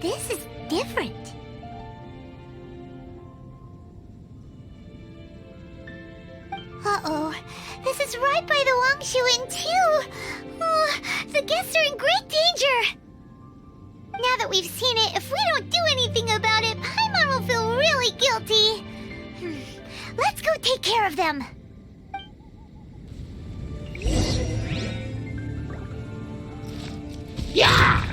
This is different. Uh-oh. This is right by the Wangshu Inn, too. Oh, the guests are in great danger. Now that we've seen it, if we don't do anything about it, Paimon will feel really guilty. Let's go take care of them. Yeah!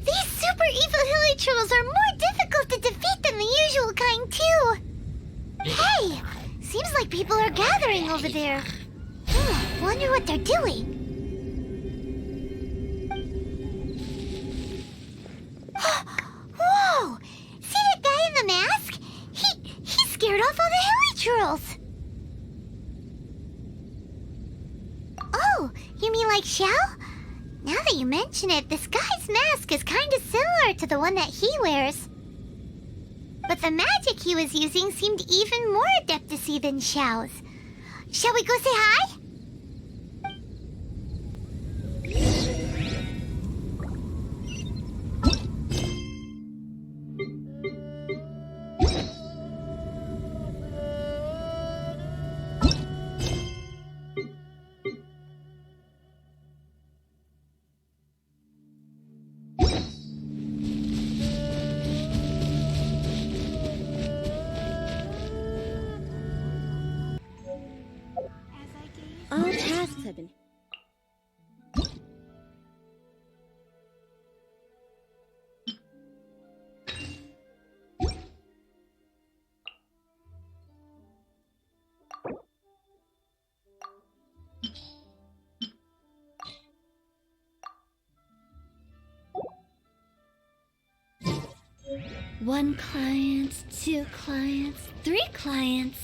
These super evil hilly trolls are more difficult to defeat than the usual kind, too. Hey! Seems like people are gathering over there. Wonder what they're doing. Whoa! See that guy in the mask? He scared off all the hilly trolls. Oh, you mean like Xiao? Now that you mention it, this guy's mask is kind of similar to the one that he wears. But the magic he was using seemed even more adeptacy than Xiao's. Shall we go say hi? All tasks have been... One client, 2 clients, 3 clients.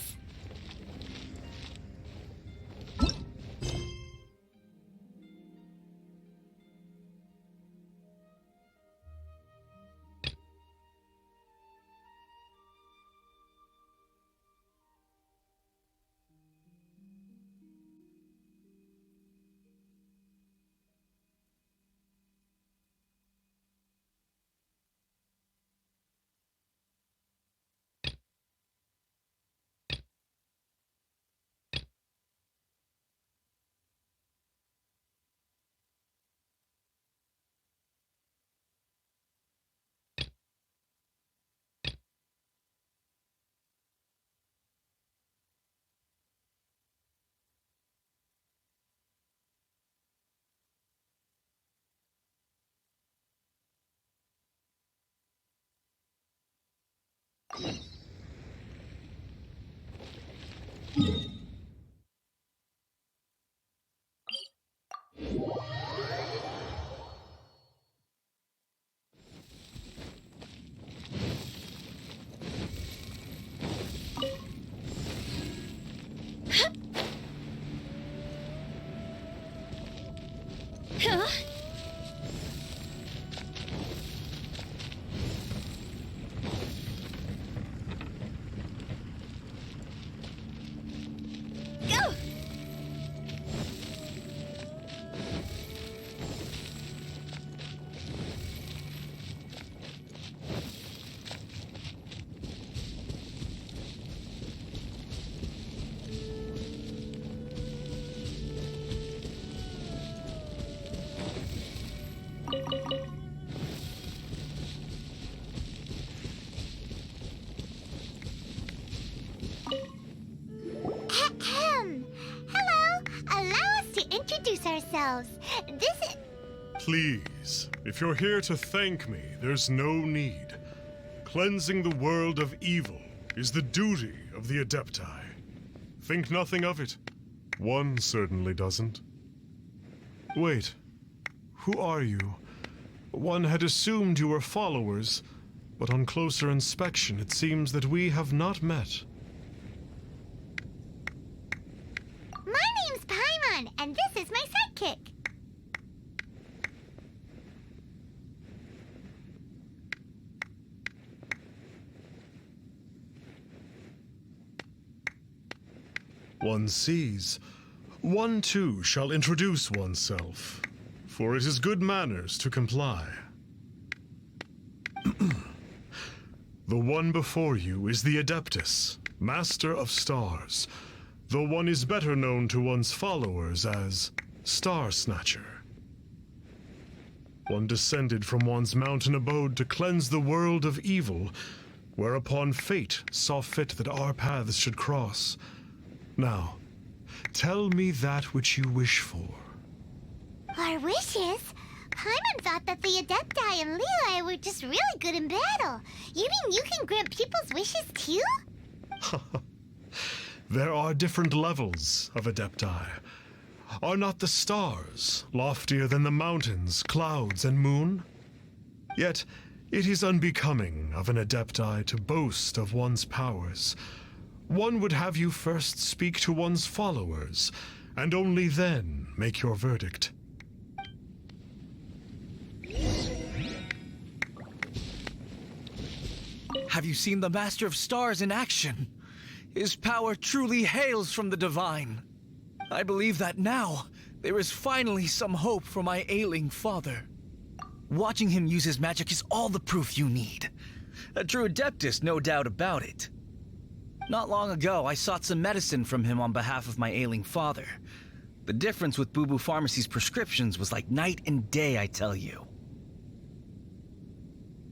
Huh? Go! Hello. Allow us to introduce ourselves. This is... Please, if you're here to thank me, there's no need. Cleansing the world of evil is the duty of the Adepti. Think nothing of it. One certainly doesn't. Wait, who are you? One had assumed you were followers, but on closer inspection it seems that we have not met. My name's Paimon, and this is my sidekick. one sees, one too shall introduce oneself, for it is good manners to comply. The one before you is the Adeptus, Master of Stars, though one is better known to one's followers as Star Snatcher. One descended from one's mountain abode to cleanse the world of evil, whereupon fate saw fit that our paths should cross. Now, tell me that which you wish for. Our wishes? Paimon thought that the Adepti and Levi were just really good in battle. You mean you can grant people's wishes too? There are different levels of Adepti. Are not the stars loftier than the mountains, clouds, and moon? Yet, it is unbecoming of an Adepti to boast of one's powers. One would have you first speak to one's followers, and only then make your verdict. Have you seen the Master of Stars in action? His power truly hails from the divine. I believe that now, there is finally some hope for my ailing father. Watching him use his magic is all the proof you need. A true Adeptus, no doubt about it. Not long ago, I sought some medicine from him on behalf of my ailing father. The difference with Boo Boo Pharmacy's prescriptions was like night and day, I tell you.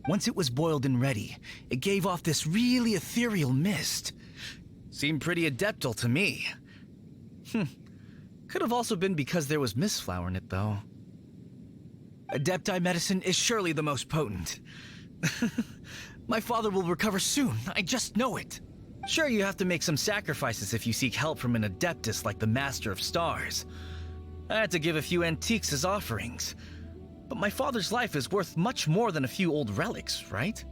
Once it was boiled and ready, it gave off this really ethereal mist. Seemed pretty adeptal to me. Could have also been because there was mistflower in it, though. Adepti medicine is surely the most potent. My father will recover soon, I just know it. Sure, you have to make some sacrifices if you seek help from an Adeptus like the Master of Stars. I had to give a few antiques as offerings. But my father's life is worth much more than a few old relics, right?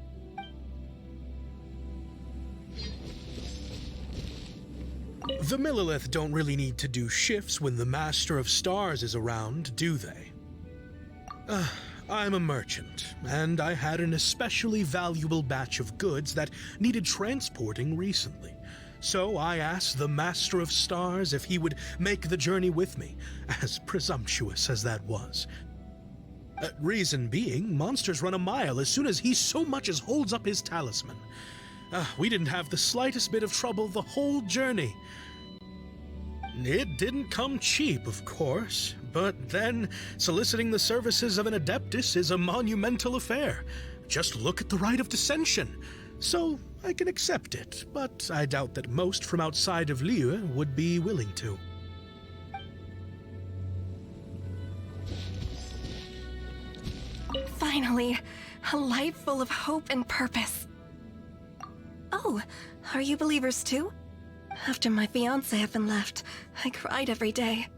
The Millilith don't really need to do shifts when the Master of Stars is around, do they? I'm a merchant, and I had an especially valuable batch of goods that needed transporting recently. So I asked the Master of Stars if he would make the journey with me, as presumptuous as that was. Reason being, monsters run a mile as soon as he so much as holds up his talisman. We didn't have the slightest bit of trouble the whole journey. It didn't come cheap, of course, but then soliciting the services of an Adeptus is a monumental affair. Just look at the Rite of Dissension. So I can accept it, but I doubt that most from outside of Liyue would be willing to. Finally, a life full of hope and purpose. Oh, are you believers too? After my fiancé had been left, I cried every day.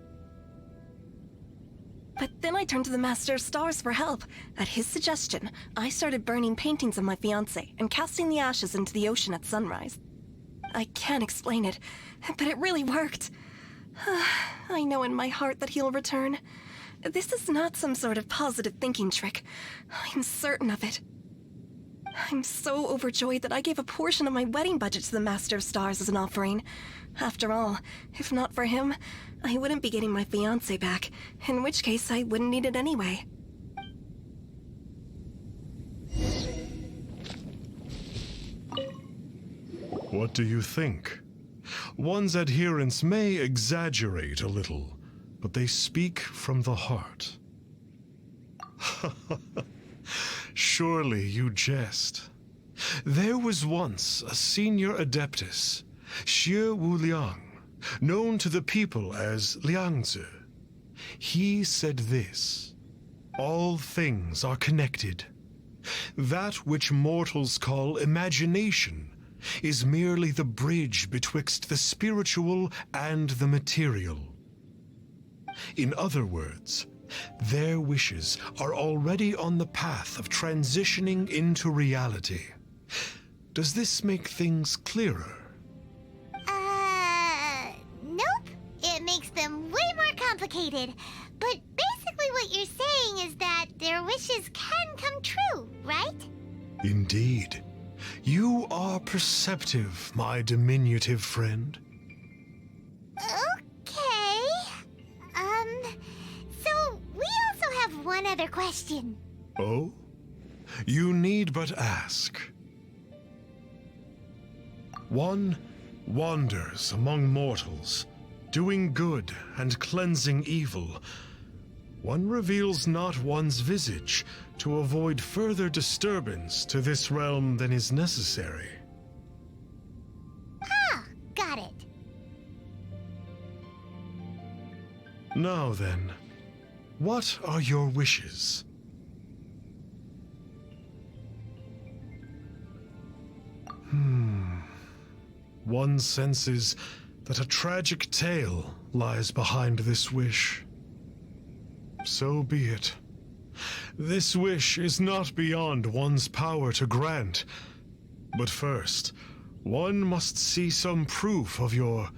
But then I turned to the Master of Stars for help. At his suggestion, I started burning paintings of my fiancé and casting the ashes into the ocean at sunrise. I can't explain it, but it really worked. I know in my heart that he'll return. This is not some sort of positive thinking trick. I'm certain of it. I'm so overjoyed that I gave a portion of my wedding budget to the Master of Stars as an offering. After all, if not for him, I wouldn't be getting my fiancé back, in which case I wouldn't need it anyway. What do you think? One's adherents may exaggerate a little, but they speak from the heart. Surely you jest. There was once a senior Adeptus, Xie Wuliang, known to the people as Liangzi. He said this: all things are connected. That which mortals call imagination is merely the bridge betwixt the spiritual and the material. In other words, their wishes are already on the path of transitioning into reality. Does this make things clearer? Nope. It makes them way more complicated. But basically what you're saying is that their wishes can come true, right? Indeed. You are perceptive, my diminutive friend. have one other question. Oh? You need but ask. One wanders among mortals, doing good and cleansing evil. One reveals not one's visage to avoid further disturbance to this realm than is necessary. Ah, got it. Now then, what are your wishes? One senses that a tragic tale lies behind this wish. So be it. This wish is not beyond one's power to grant. But first, one must see some proof of your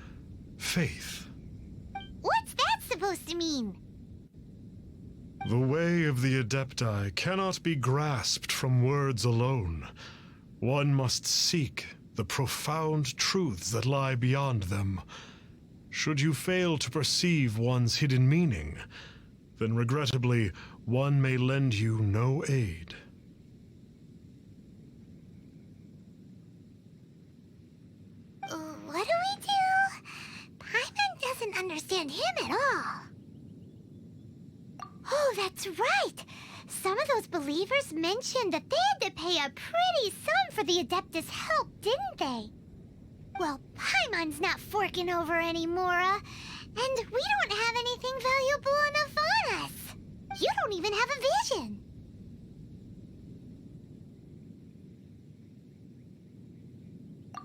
faith. What's that supposed to mean? The way of the Adepti cannot be grasped from words alone. One must seek the profound truths that lie beyond them. Should you fail to perceive one's hidden meaning, then regrettably, one may lend you no aid. What do we do? Paimon doesn't understand him at all. Oh, that's right! Some of those believers mentioned that they had to pay a pretty sum for the Adeptus' help, didn't they? Well, Paimon's not forking over anymore, and we don't have anything valuable enough on us. You don't even have a vision.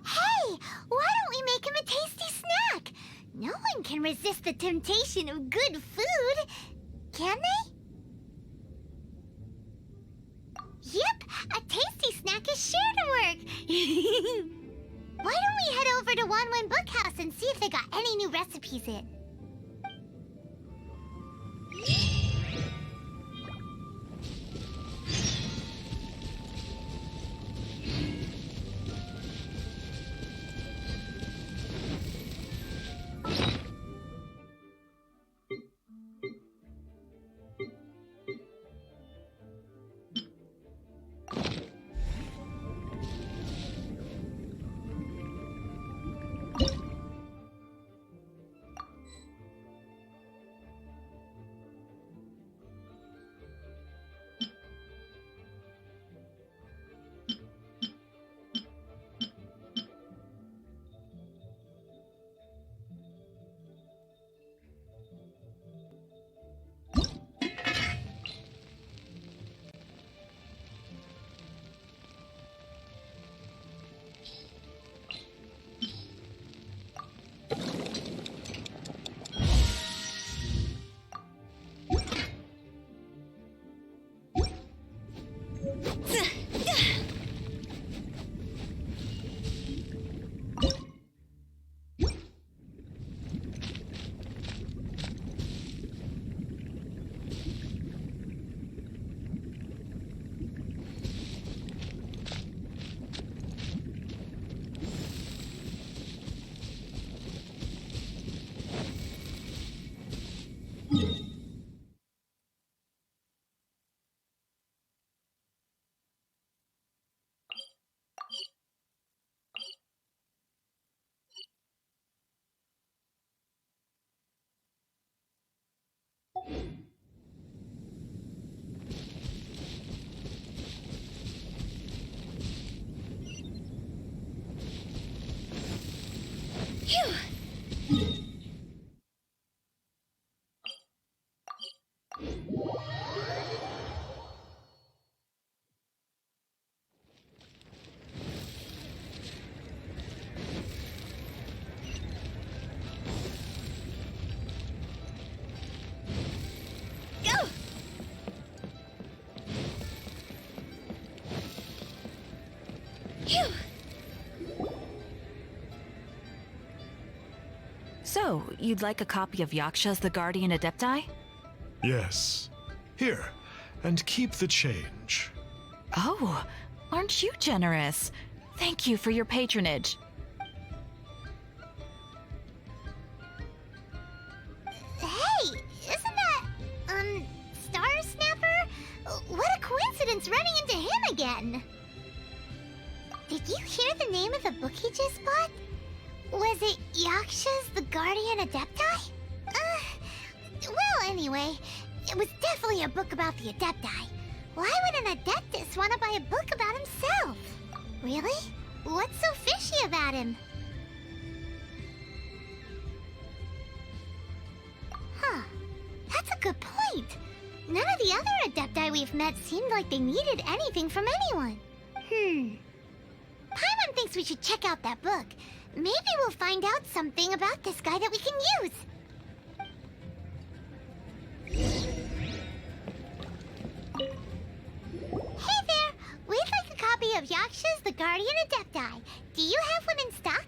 Hey, why don't we make him a tasty snack? No one can resist the temptation of good food, can they? Yep, a tasty snack is sure to work. Why don't we head over to Wanwen Bookhouse and see if they got any new recipes in? So, you'd like a copy of Yaksha's The Guardian Adepti? Yes. Here, and keep the change. Oh, aren't you generous? Thank you for your patronage. Hey, isn't that, Star Snap coincidence running into him again. Did you hear the name of the book he just bought? Was it Yaksha's the Guardian Adepti? Well, anyway, it was definitely a book about the Adepti. Why would an Adeptus want to buy a book about himself? Really? What's so fishy about him? Huh. That's a good point. None of the other Adepti we've met seemed like they needed anything from anyone. Paimon thinks we should check out that book. Maybe we'll find out something about this guy that we can use. Hey there! We'd like a copy of Yaksha's The Guardian Adepti. Do you have one in stock?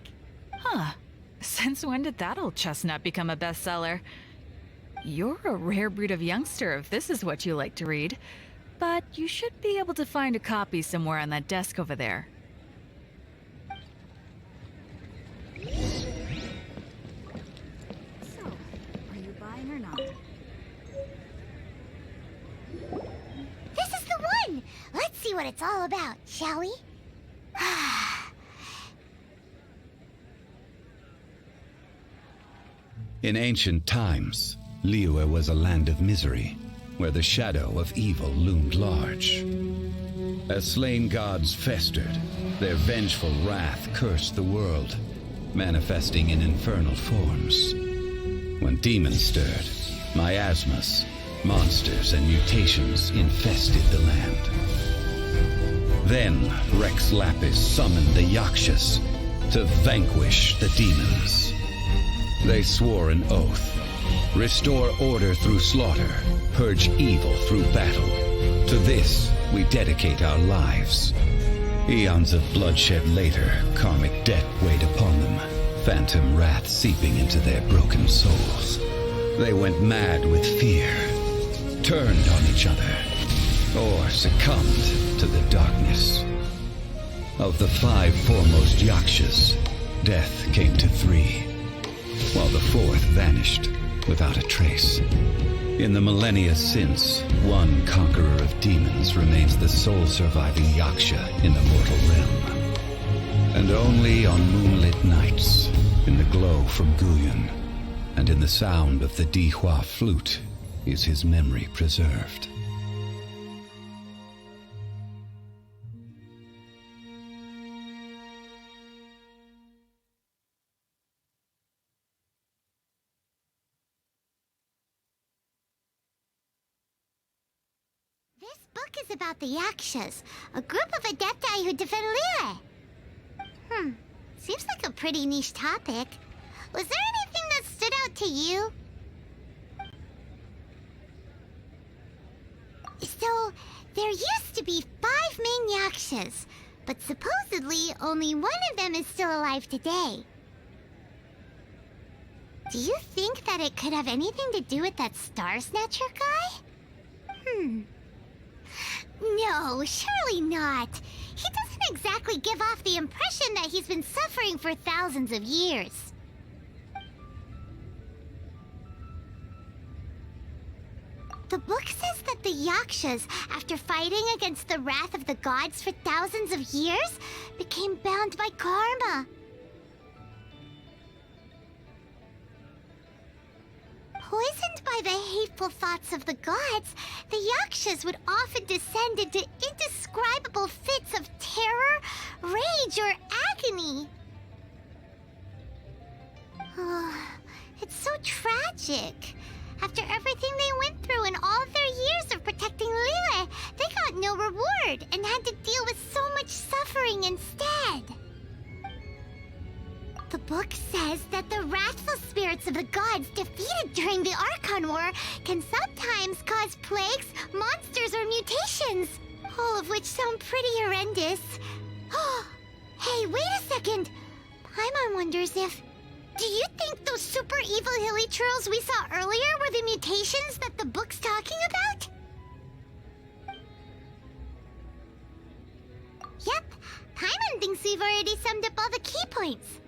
Huh. Since when did that old chestnut become a bestseller? You're a rare breed of youngster if this is what you like to read. But you should be able to find a copy somewhere on that desk over there. So, are you buying or not? This is the one! Let's see what it's all about, shall we? In ancient times, Liyue was a land of misery, where the shadow of evil loomed large. As slain gods festered, their vengeful wrath cursed the world, manifesting in infernal forms. When demons stirred, miasmas, monsters, and mutations infested the land. Then Rex Lapis summoned the Yakshas to vanquish the demons. They swore an oath: restore order through slaughter, purge evil through battle. To this we dedicate our lives. Eons of bloodshed later, karmic debt weighed upon them, phantom wrath seeping into their broken souls. They went mad with fear, turned on each other, or succumbed to the darkness. Of the 5 foremost Yakshas, death came to 3, while the 4th vanished without a trace. In the millennia since, one conqueror of demons remains the sole surviving Yaksha in the mortal realm. And only on moonlit nights, in the glow from Guyon, and in the sound of the Dihua flute, is his memory preserved. This book is about the Yakshas, a group of Adepti who defend Liyue. Seems like a pretty niche topic. Was there anything that stood out to you? So, there used to be 5 main Yakshas, but supposedly only one of them is still alive today. Do you think that it could have anything to do with that Star Snatcher guy? No, surely not. He doesn't exactly give off the impression that he's been suffering for thousands of years. The book says that the Yakshas, after fighting against the wrath of the gods for thousands of years, became bound by karma. Poisoned by the hateful thoughts of the gods, the Yakshas would often descend into indescribable fits of terror, rage, or agony. It's so tragic. After everything they went through and all their years of protecting Liyue, they got no reward and had to deal with so much suffering instead. The book says that the wrathful spirits of the gods defeated during the Archon War can sometimes cause plagues, monsters, or mutations. All of which sound pretty horrendous. Hey, wait a second. Paimon wonders if... Do you think those super evil hilly churls we saw earlier were the mutations that the book's talking about? Yep, Paimon thinks we've already summed up all the key points.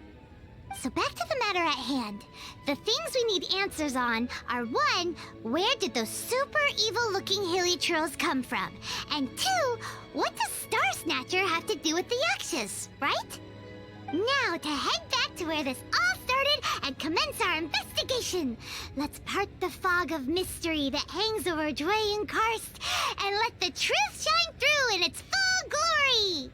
So back to the matter at hand. The things we need answers on are 1, where did those super evil-looking hilly trolls come from? And 2, what does Star Snatcher have to do with the Yakshas, right? Now to head back to where this all started and commence our investigation. Let's part the fog of mystery that hangs over Dway and Karst and let the truth shine through in its full glory.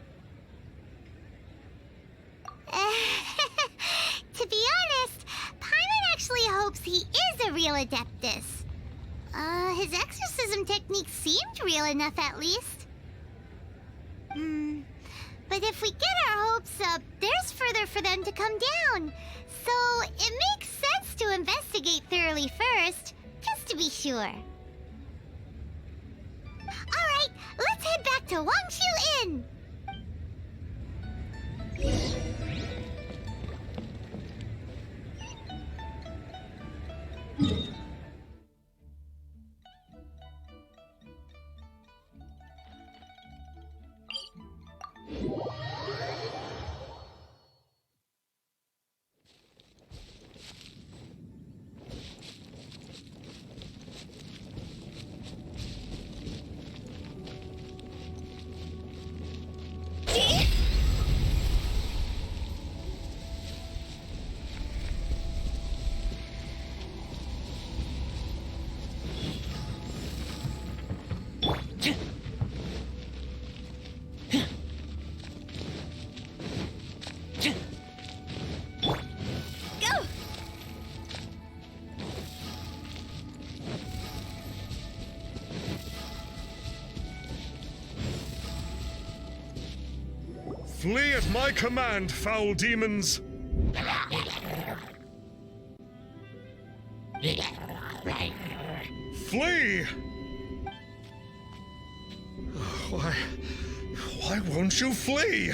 To be honest, Paimon actually hopes he is a real Adeptus. His exorcism technique seemed real enough at least. But if we get our hopes up, there's further for them to come down. So it makes sense to investigate thoroughly first, just to be sure. Alright, let's head back to Wangshu Inn! Flee at my command, foul demons! Flee! Why won't you flee?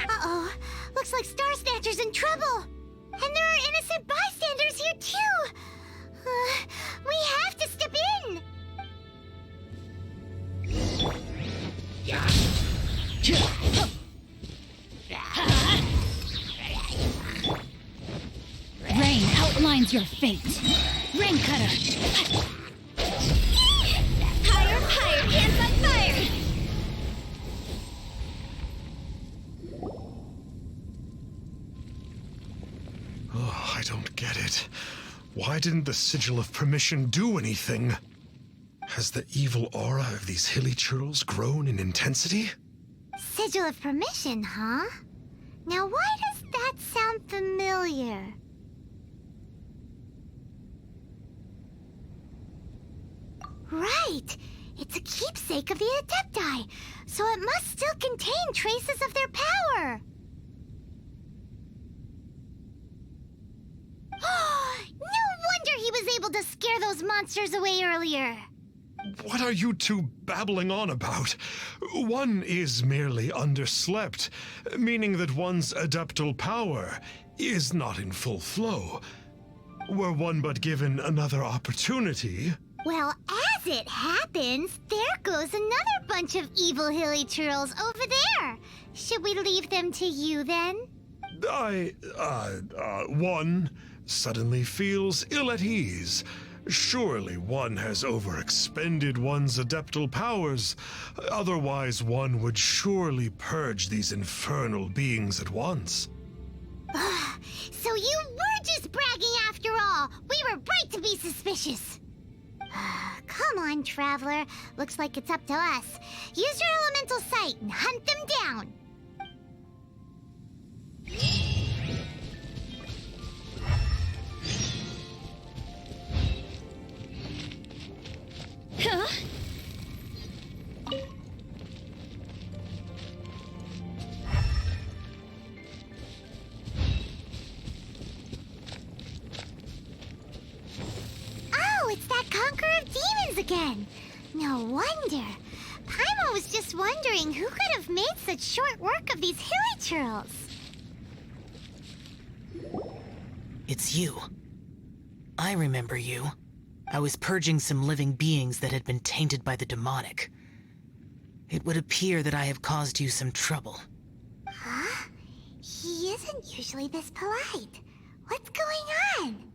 Uh-oh. Looks like Star Snatcher's in trouble. And there are innocent bystanders here, too. We have to step in. Rain outlines your fate. Rain Cutter. Higher, higher, hands on fire. Oh, I don't get it. Why didn't the Sigil of Permission do anything? Has the evil aura of these hilly churls grown in intensity? Sigil of Permission, huh? Now why does that sound familiar? Right! It's a keepsake of the Adepti, so it must still contain traces of their power. No wonder he was able to scare those monsters away earlier. What are you two babbling on about? One is merely underslept, meaning that one's adeptal power is not in full flow. Were one but given another opportunity... Well, as it happens, there goes another bunch of evil hilly churls over there. Should we leave them to you then? One suddenly feels ill at ease. Surely one has overexpended one's adeptal powers. Otherwise, one would surely purge these infernal beings at once. So you were just bragging after all. We were right to be suspicious. Come on, Traveler. Looks like it's up to us. Use your elemental sight and hunt them down. Huh? Oh, it's that Conqueror of Demons again. No wonder. Paimon was just wondering who could have made such short work of these hilly churls. It's you. I remember you. I was purging some living beings that had been tainted by the demonic. It would appear that I have caused you some trouble. isn't usually this polite. What's going on?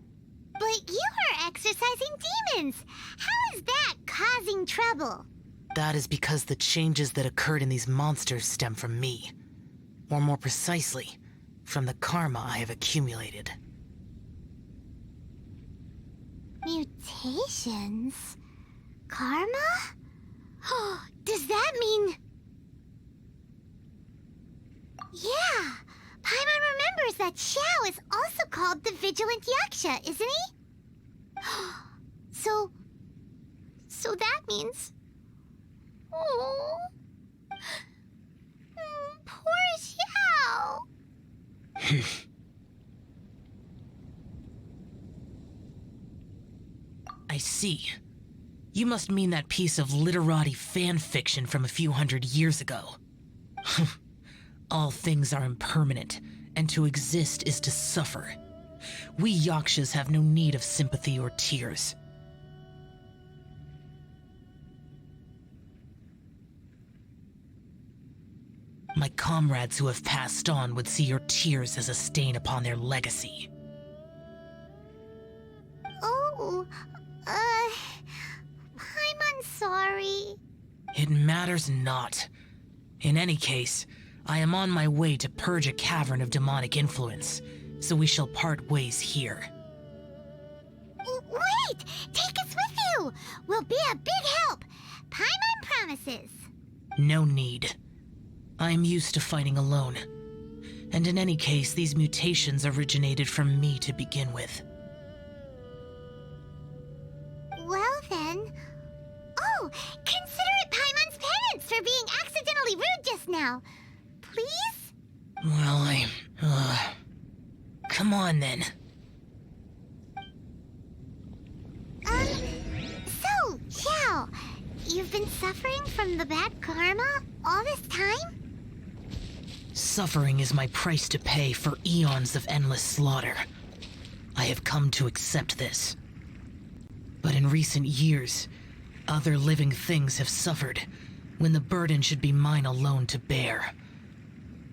But you are exercising demons! How is that causing trouble? That is because the changes that occurred in these monsters stem from me. Or more precisely, from the karma I have accumulated. Mutations? Karma? Does that mean... Yeah! Paimon remembers that Xiao is also called the Vigilant Yaksha, isn't he? So that means... Oh... Poor Xiao! I see. You must mean that piece of literati fan fiction from a few hundred years ago. All things are impermanent, and to exist is to suffer. We Yakshas have no need of sympathy or tears. My comrades who have passed on would see your tears as a stain upon their legacy. Oh, I'm sorry. It matters not. In any case, I am on my way to purge a cavern of demonic influence, so we shall part ways here. Wait! Take us with you! We'll be a big help! Paimon promises! No need. I am used to fighting alone. And in any case, these mutations originated from me to begin with. Well then... Oh! Consider it Paimon's penance for being accidentally rude just now! Please? Well, come on then. So, Xiao, you've been suffering from the bad karma all this time? Suffering is my price to pay for eons of endless slaughter. I have come to accept this. But in recent years, other living things have suffered, when the burden should be mine alone to bear.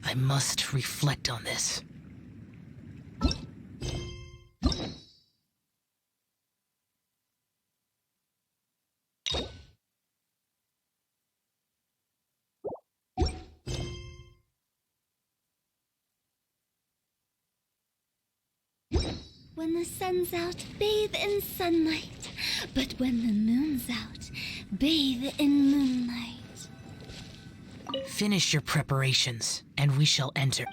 I must reflect on this. When the sun's out, bathe in sunlight. But when the moon's out, bathe in moonlight. Finish your preparations, and we shall enter.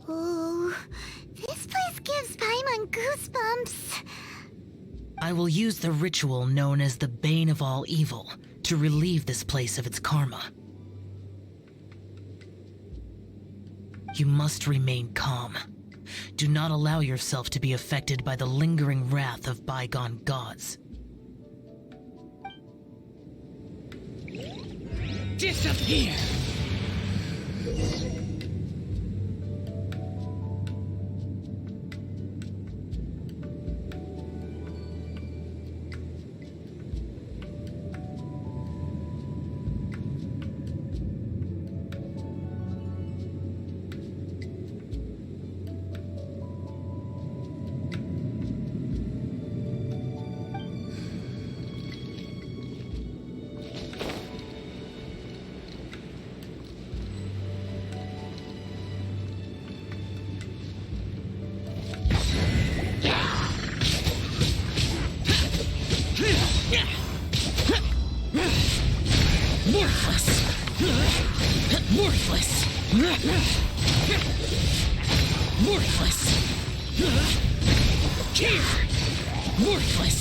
Oh, this place gives Paimon goosebumps. I will use the ritual known as the Bane of All Evil to relieve this place of its karma. You must remain calm. Do not allow yourself to be affected by the lingering wrath of bygone gods. Disappear! Worthless! Worthless! Here! Worthless!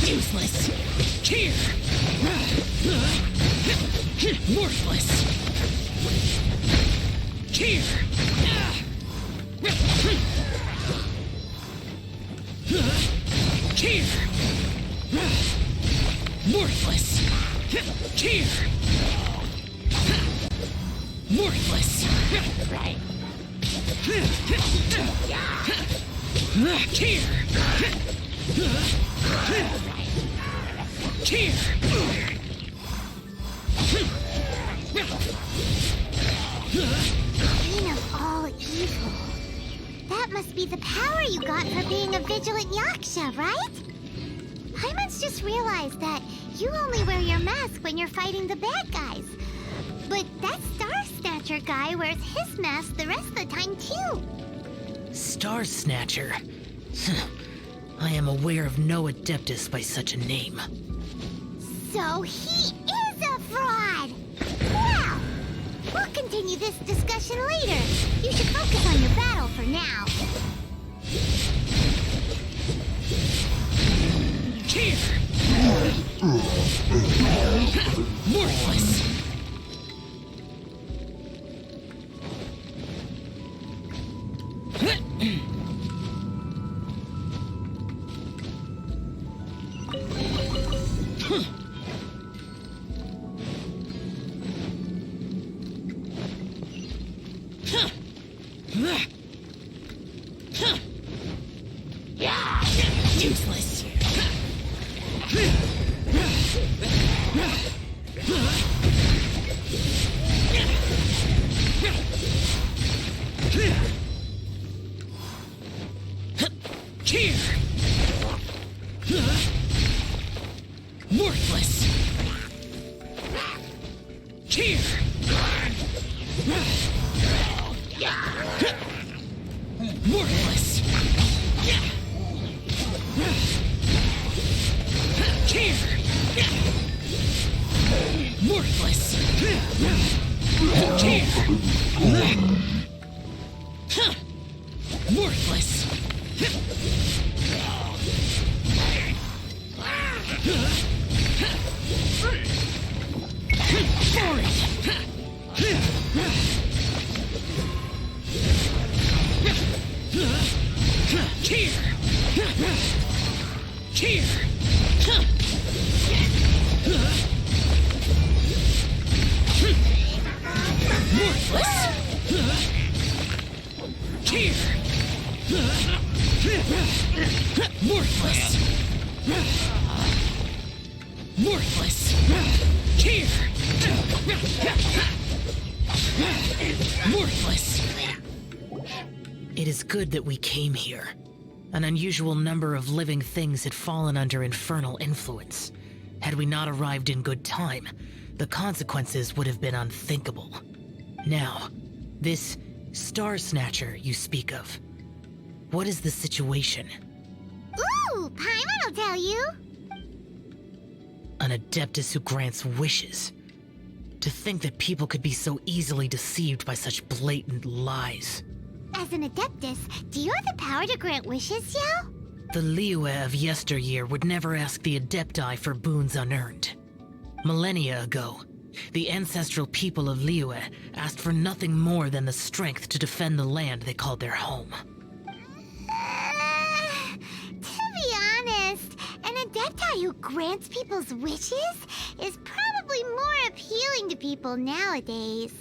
Useless! Here! Worthless! Here! Here! Worthless! Worthless! Here! Worthless! Here! Here! Queen of all evil. That must be the power you got for being a vigilant Yaksha, right? Paimon's just realized that you only wear your mask when you're fighting the bad guys. But that Star Snatcher guy wears his mask the rest of the time, too. Star Snatcher? I am aware of no Adeptus by such a name. So he is a fraud! Well, we'll continue this discussion later. You should focus on your battle for now. Here! Worthless! Useless. Here. Worthless. Here. Worthless. Here. Worthless. Here. Worthless. Here. Here. Worthless. Here. Worthless. Worthless. Here. Worthless. It is good that we came here. An unusual number of living things had fallen under infernal influence. Had we not arrived in good time, the consequences would have been unthinkable. Now, this Star Snatcher you speak of, what is the situation? Ooh, Paimon will tell you. An Adeptus who grants wishes. To think that people could be so easily deceived by such blatant lies. As an Adeptus, do you have the power to grant wishes, Xiao? The Liyue of yesteryear would never ask the Adepti for boons unearned. Millennia ago, the ancestral people of Liyue asked for nothing more than the strength to defend the land they called their home. To be honest, an Adepti who grants people's wishes is probably more appealing to people nowadays.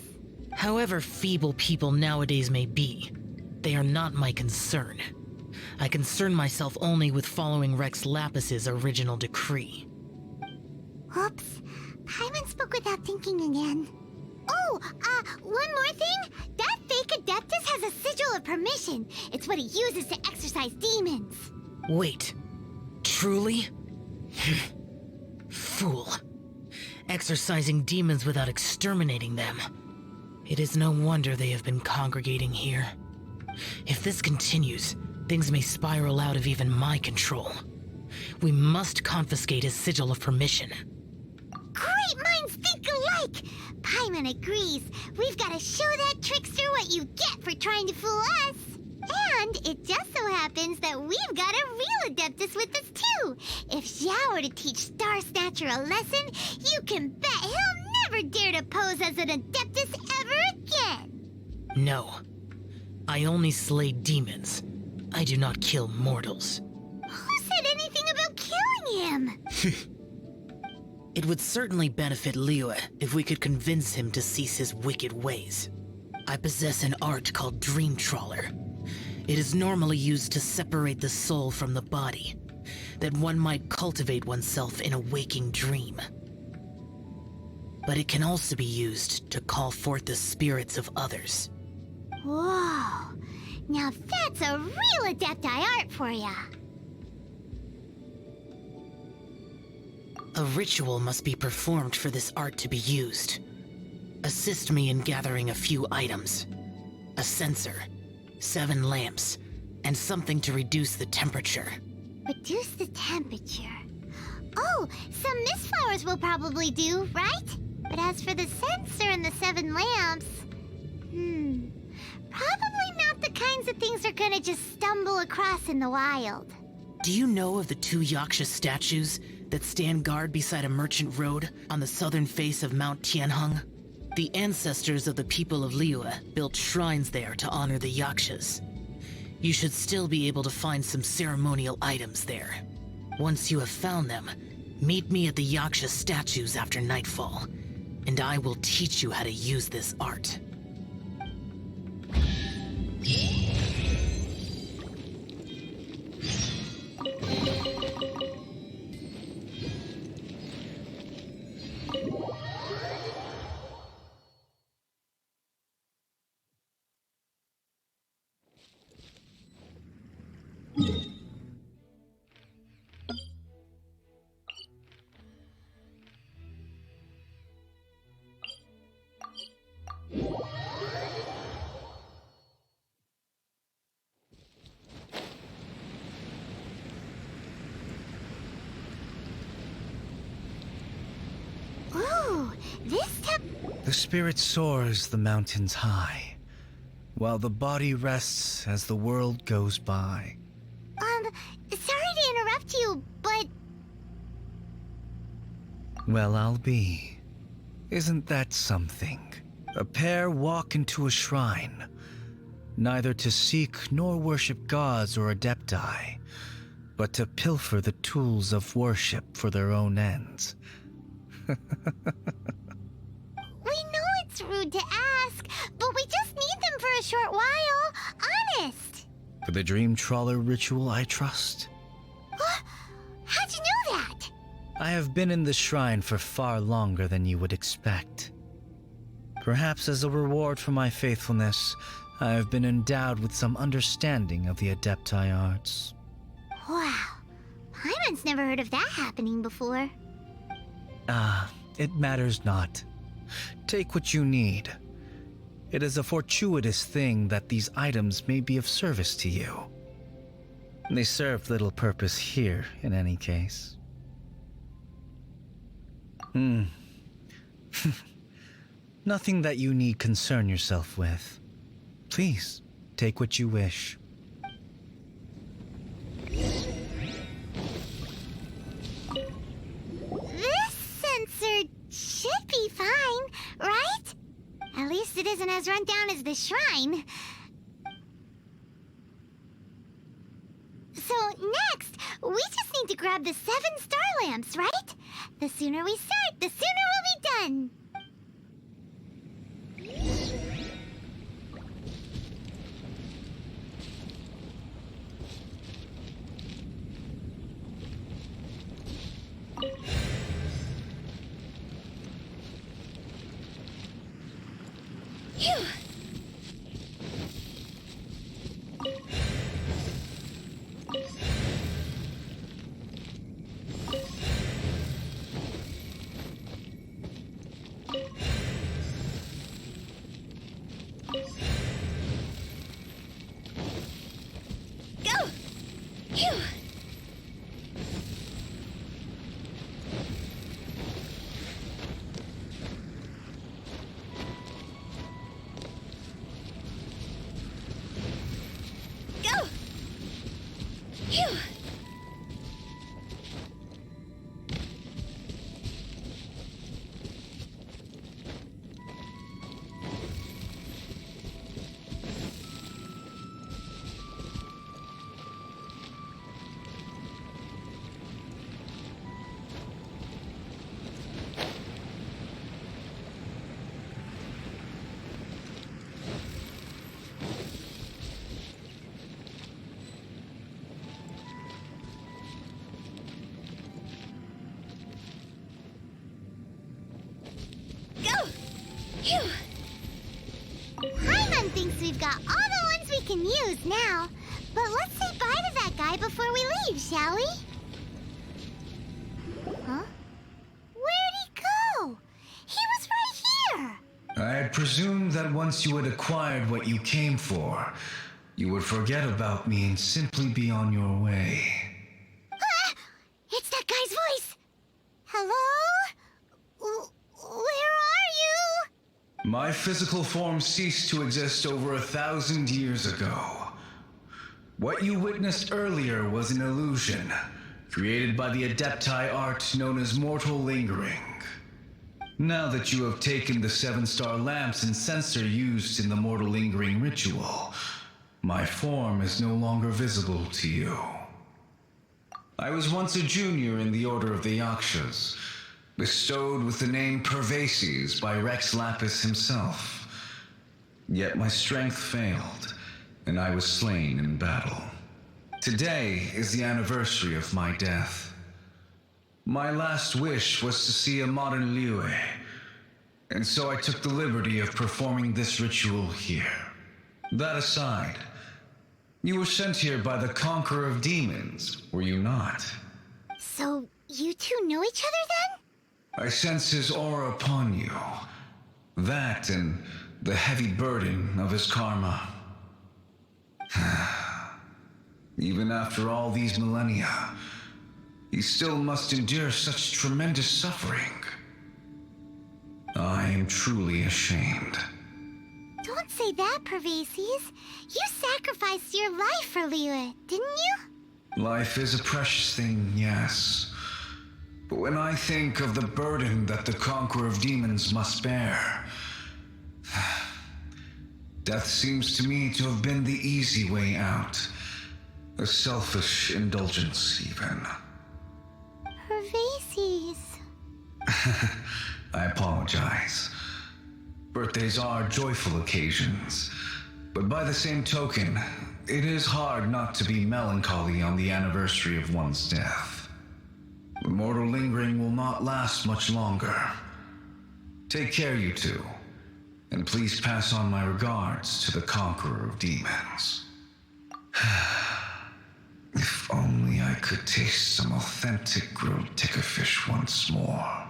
However feeble people nowadays may be, they are not my concern. I concern myself only with following Rex Lapis's original decree. Oops, Paimon spoke without thinking again. Oh, one more thing. That fake Adeptus has a sigil of permission. It's what he uses to exorcise demons. Wait, truly? Fool. Exorcising demons without exterminating them. It is no wonder they have been congregating here. If this continues, things may spiral out of even my control. We must confiscate his sigil of permission. Great minds think alike! Paimon agrees. We've got to show that trickster what you get for trying to fool us. And it just so happens that we've got a real Adeptus with us too. If Xiao were to teach Star Snatcher a lesson, you can bet he'll never dare to pose as an Adeptus ever again. No. I only slay demons. I do not kill mortals. Who said anything about killing him? It would certainly benefit Liyue if we could convince him to cease his wicked ways. I possess an art called Dream Trawler. It is normally used to separate the soul from the body, that one might cultivate oneself in a waking dream. But it can also be used to call forth the spirits of others. Whoa! Now that's a real Adepti art for ya! A ritual must be performed for this art to be used. Assist me in gathering a few items. A censer, 7 lamps, and something to reduce the temperature. Reduce the temperature. Oh, some mist flowers will probably do, right? But as for the censer and the 7 lamps... probably not the kinds of things they're gonna just stumble across in the wild. Do you know of the 2 Yaksha statues that stand guard beside a merchant road on the southern face of Mount Tianheng? The ancestors of the people of Liyue built shrines there to honor the Yakshas. You should still be able to find some ceremonial items there. Once you have found them, meet me at the Yaksha statues after nightfall, and I will teach you how to use this art. Ooh, this The spirit soars the mountains high, while the body rests as the world goes by. Sorry to interrupt you, but... Well, I'll be. Isn't that something? A pair walk into a shrine, neither to seek nor worship gods or adepti, but to pilfer the tools of worship for their own ends. We know it's rude to ask, but we just need them for a short while. Honest. For the Dream Trawler ritual, I trust. How'd you know that? I have been in the shrine for far longer than you would expect. Perhaps as a reward for my faithfulness, I have been endowed with some understanding of the Adepti arts. Wow. Paimon's never heard of that happening before. It matters not. Take what you need. It is a fortuitous thing that these items may be of service to you. They serve little purpose here, in any case. Nothing that you need concern yourself with. Please, take what you wish. This sensor should be fine, right? At least it isn't as run down as the shrine. So next, we just need to grab the 7 star lamps, right? The sooner we start, the sooner we'll be done. Phew! Phew! Paimon thinks we've got all the ones we can use now. But let's say bye to that guy before we leave, shall we? Huh? Where'd he go? He was right here! I had presumed that once you had acquired what you came for, you would forget about me and simply be on your way. Ah! It's that guy's voice! Hello? Where are you? My physical form ceased to exist over 1,000 years ago. What you witnessed earlier was an illusion, created by the Adepti art known as mortal lingering. Now that you have taken the 7-star lamps and censer used in the mortal lingering ritual, my form is no longer visible to you. I was once a junior in the Order of the Yakshas, bestowed with the name Pervases by Rex Lapis himself. Yet my strength failed, and I was slain in battle. Today is the anniversary of my death. My last wish was to see a modern Liyue, and so I took the liberty of performing this ritual here. That aside, you were sent here by the Conqueror of Demons, were you not? So, you two know each other then? I sense his aura upon you. That and the heavy burden of his karma. Even after all these millennia, he still must endure such tremendous suffering. I am truly ashamed. Don't say that, Pervases. You sacrificed your life for Liyue, didn't you? Life is a precious thing, yes. But when I think of the burden that the Conqueror of Demons must bear, death seems to me to have been the easy way out. A selfish indulgence, even. Pervases. I apologize. Birthdays are joyful occasions, but by the same token, it is hard not to be melancholy on the anniversary of one's death. The mortal lingering will not last much longer. Take care, you two, and please pass on my regards to the Conqueror of Demons. If only I could taste some authentic grilled tickerfish once more.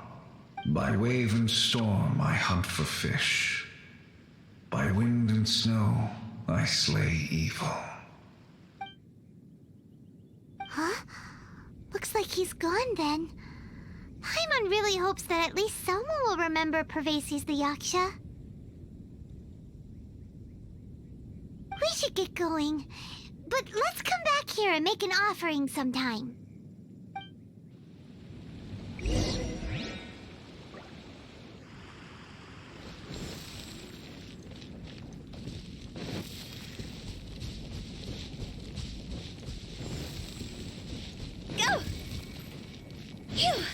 By wave and storm I hunt for fish. By wind and snow I slay evil. Huh? Looks like he's gone then. Paimon really hopes that at least someone will remember Pervases the Yaksha. We should get going. But let's come back here and make an offering sometime. Go! Phew!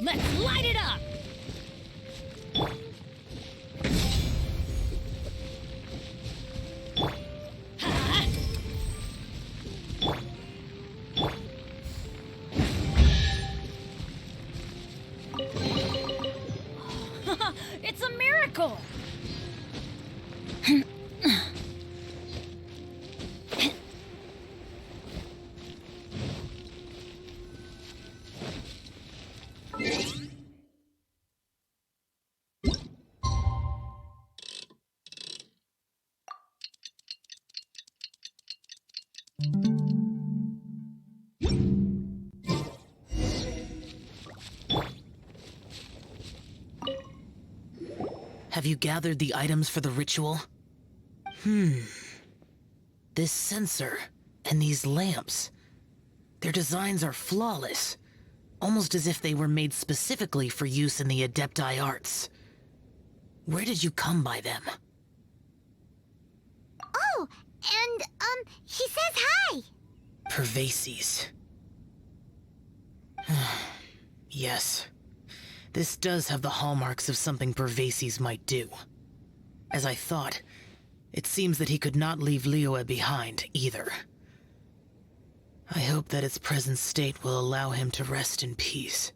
Let's light it up! Ha! It's a miracle! Have you gathered the items for the ritual? This sensor and these lamps. Their designs are flawless, almost as if they were made specifically for use in the Adepti arts. Where did you come by them? Oh, and, he says hi! Pervases. Yes. This does have the hallmarks of something Pervases might do. As I thought, it seems that he could not leave Liyue behind, either. I hope that its present state will allow him to rest in peace.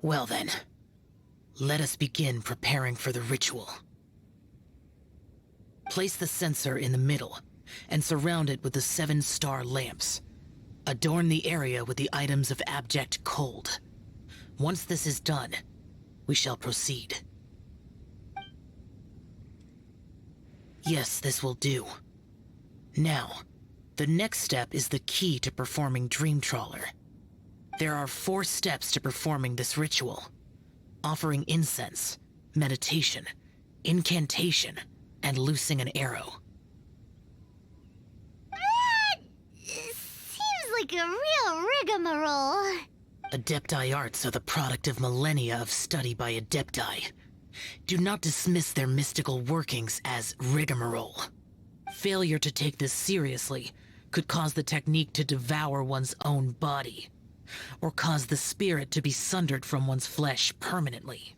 Well then, let us begin preparing for the ritual. Place the sensor in the middle, and surround it with the 7-star lamps. Adorn the area with the items of abject cold. Once this is done, we shall proceed. Yes, this will do. Now, the next step is the key to performing Dream Trawler. There are 4 steps to performing this ritual: offering incense, meditation, incantation, and loosing an arrow. Seems like a real rigmarole. Adepti arts are the product of millennia of study by Adepti. Do not dismiss their mystical workings as rigmarole. Failure to take this seriously could cause the technique to devour one's own body, or cause the spirit to be sundered from one's flesh permanently.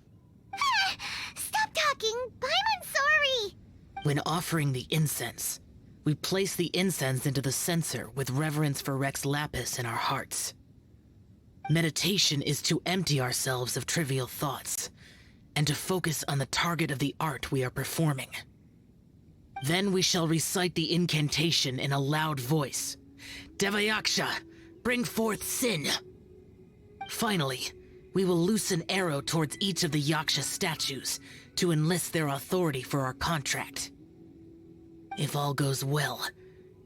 Stop talking! I'm sorry! When offering the incense, we place the incense into the censer with reverence for Rex Lapis in our hearts. Meditation is to empty ourselves of trivial thoughts, and to focus on the target of the art we are performing. Then we shall recite the incantation in a loud voice. Devayaksha, bring forth sin! Finally, we will loose an arrow towards each of the Yaksha statues to enlist their authority for our contract. If all goes well,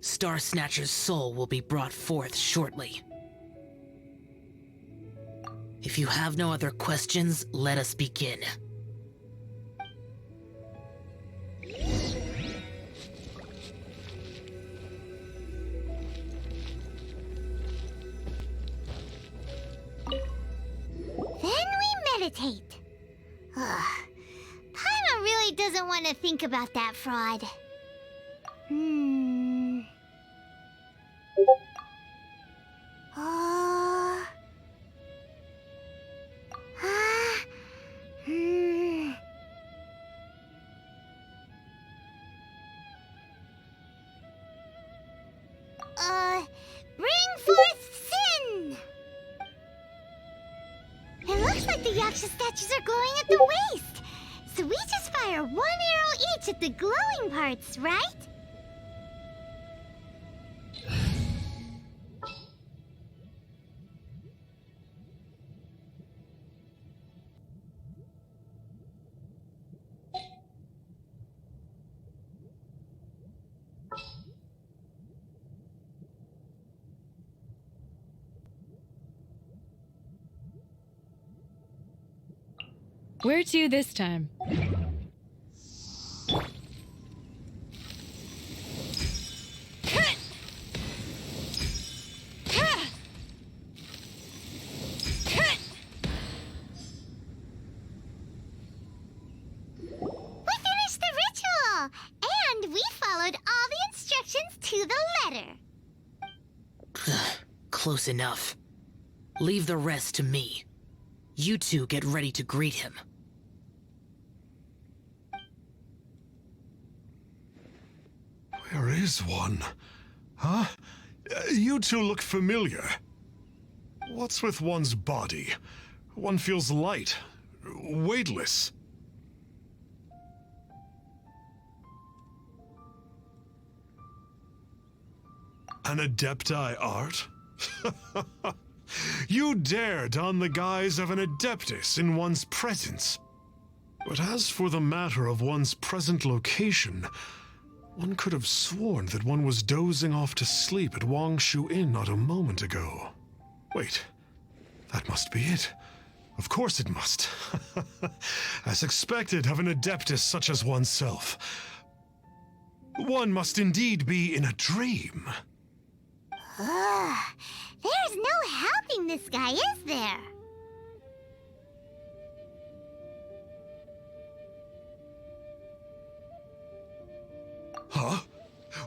Star Snatcher's soul will be brought forth shortly. If you have no other questions, let us begin. Then we meditate. Paimon really doesn't want to think about that fraud. Bring forth sin! It looks like the Yaksha statues are glowing at the waist. So we just fire 1 arrow each at the glowing parts, right? Where to this time? Close enough. Leave the rest to me. You two get ready to greet him. Where is one? Huh? You two look familiar. What's with one's body? One feels light, weightless. An Adepti art? You dare don the guise of an Adeptus in one's presence. But as for the matter of one's present location, one could have sworn that one was dozing off to sleep at Wangshu Inn not a moment ago. Wait, that must be it. Of course it must. As expected of an adeptus such as oneself. One must indeed be in a dream. Ugh, there's no helping this guy, is there? Huh?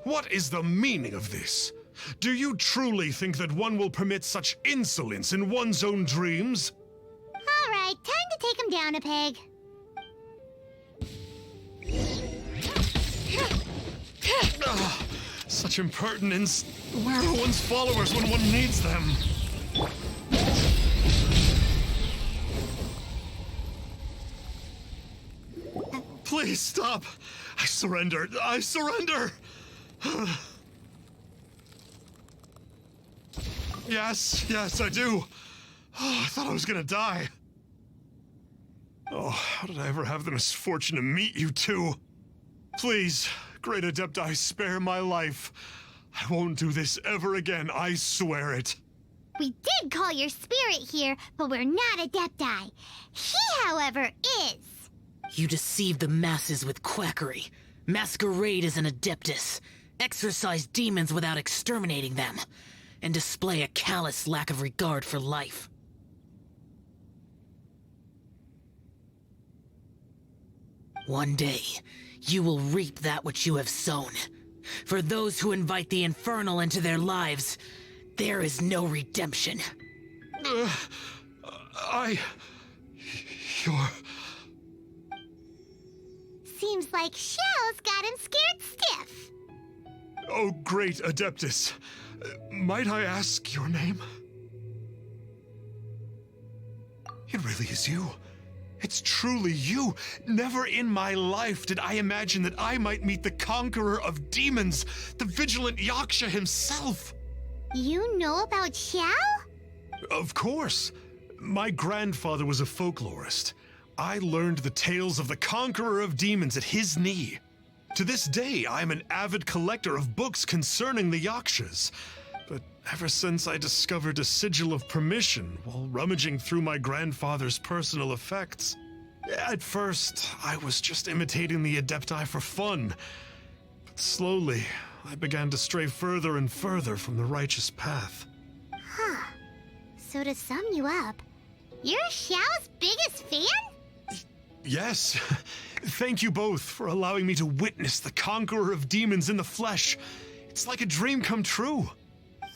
What is the meaning of this? Do you truly think that one will permit such insolence in one's own dreams? All right, time to take him down a peg. Ah, such impertinence. Where are one's followers when one needs them? Please stop. I surrender. I surrender. Yes, I do. Oh, I thought I was gonna die. Oh, how did I ever have the misfortune to meet you two? Please, Great Adepti, spare my life. I won't do this ever again, I swear it. We did call your spirit here, but we're not Adepti. He, however, is. You deceive the masses with quackery, masquerade as an adeptus, exorcise demons without exterminating them, and display a callous lack of regard for life. One day, you will reap that which you have sown. For those who invite the infernal into their lives, there is no redemption. You're... Seems like Shell's got him scared stiff. Oh, great Adeptus. Might I ask your name? It really is you. It's truly you. Never in my life did I imagine that I might meet the conqueror of demons, the vigilant Yaksha himself. You know about Shell? Of course. My grandfather was a folklorist. I learned the tales of the conqueror of demons at his knee. To this day, I'm an avid collector of books concerning the Yakshas. But ever since I discovered a sigil of permission while rummaging through my grandfather's personal effects, at first, I was just imitating the Adepti for fun. But slowly, I began to stray further and further from the righteous path. Huh. So to sum you up, you're Xiao's biggest fan? Yes. Thank you both for allowing me to witness the conqueror of demons in the flesh. It's like a dream come true.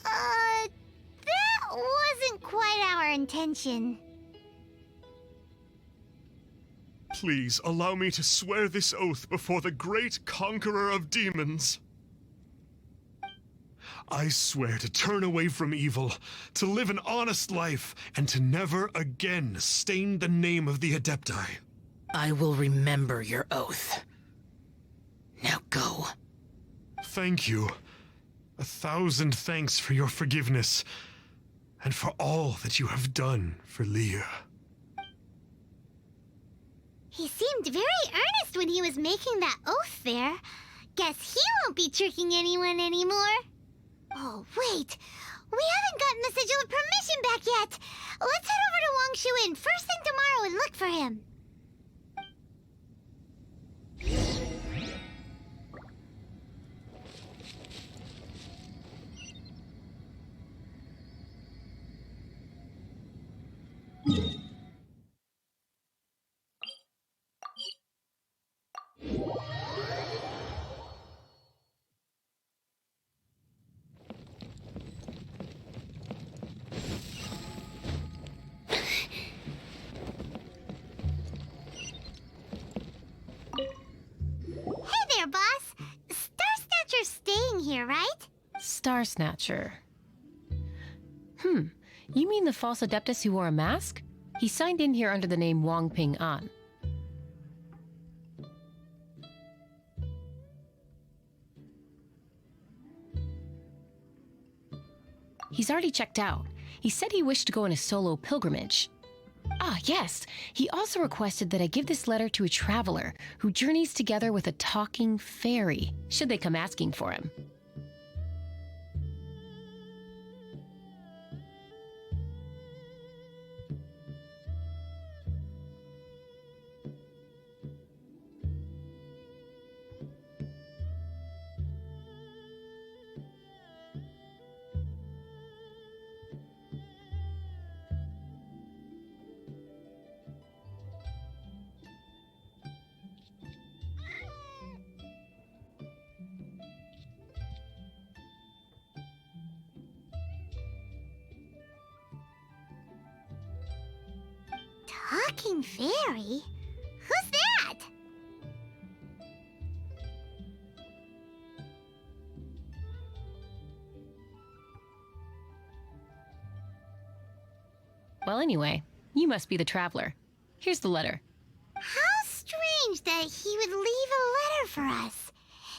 That wasn't quite our intention. Please allow me to swear this oath before the great conqueror of demons. I swear to turn away from evil, to live an honest life, and to never again stain the name of the Adepti. I will remember your oath. Now go. Thank you. 1,000 thanks for your forgiveness, and for all that you have done for Leah. He seemed very earnest when he was making that oath there. Guess he won't be tricking anyone anymore. Oh, wait. We haven't gotten the sigil of permission back yet. Let's head over to Wangshu first thing tomorrow and look for him. Hey there, boss. Star Snatcher's staying here, right? Star Snatcher. You mean the false adeptus who wore a mask? He signed in here under the name Wang Ping An. He's already checked out. He said he wished to go on a solo pilgrimage. Ah, yes. He also requested that I give this letter to a traveler who journeys together with a talking fairy, should they come asking for him. talking fairy? Who's that? Well, anyway, you must be the traveler. Here's the letter. How strange that he would leave a letter for us.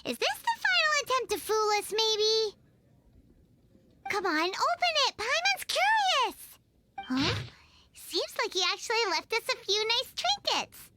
Is this the final attempt to fool us, maybe? Come on, open it! Paimon's curious! Huh? Seems like he actually left us a few nice trinkets.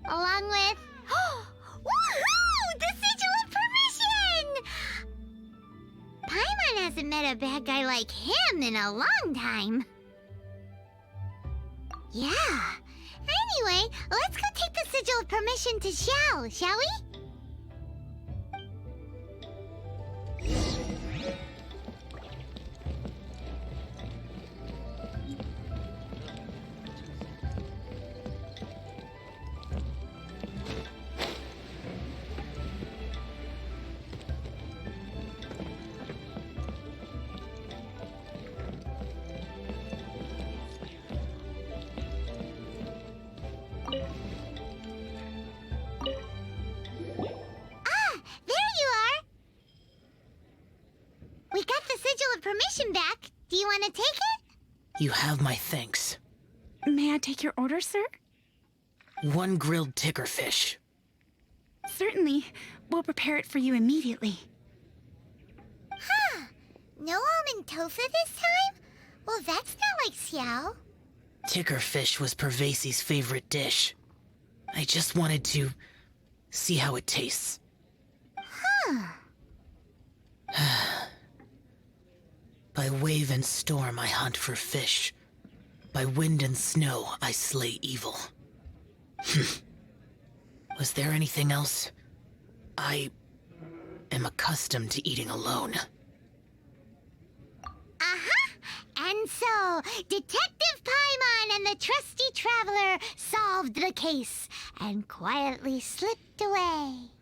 Along with... Woohoo! The Sigil of Permission! Paimon hasn't met a bad guy like him in a long time. Yeah. Anyway, let's go take the Sigil of Permission to Xiao, shall we? Permission back. Do you want to take it? You have my thanks. May I take your order, sir? 1 grilled tickerfish. Certainly. We'll prepare it for you immediately. Huh. No almond tofu this time? Well, that's not like Xiao. Tickerfish was Pervasi's favorite dish. I just wanted to see how it tastes. Huh. By wave and storm I hunt for fish. By wind and snow I slay evil. Was there anything else? I am accustomed to eating alone. Uh-huh. And so, Detective Paimon and the trusty traveler solved the case and quietly slipped away.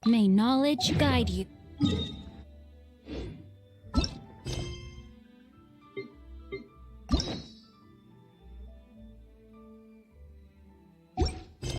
May knowledge guide you.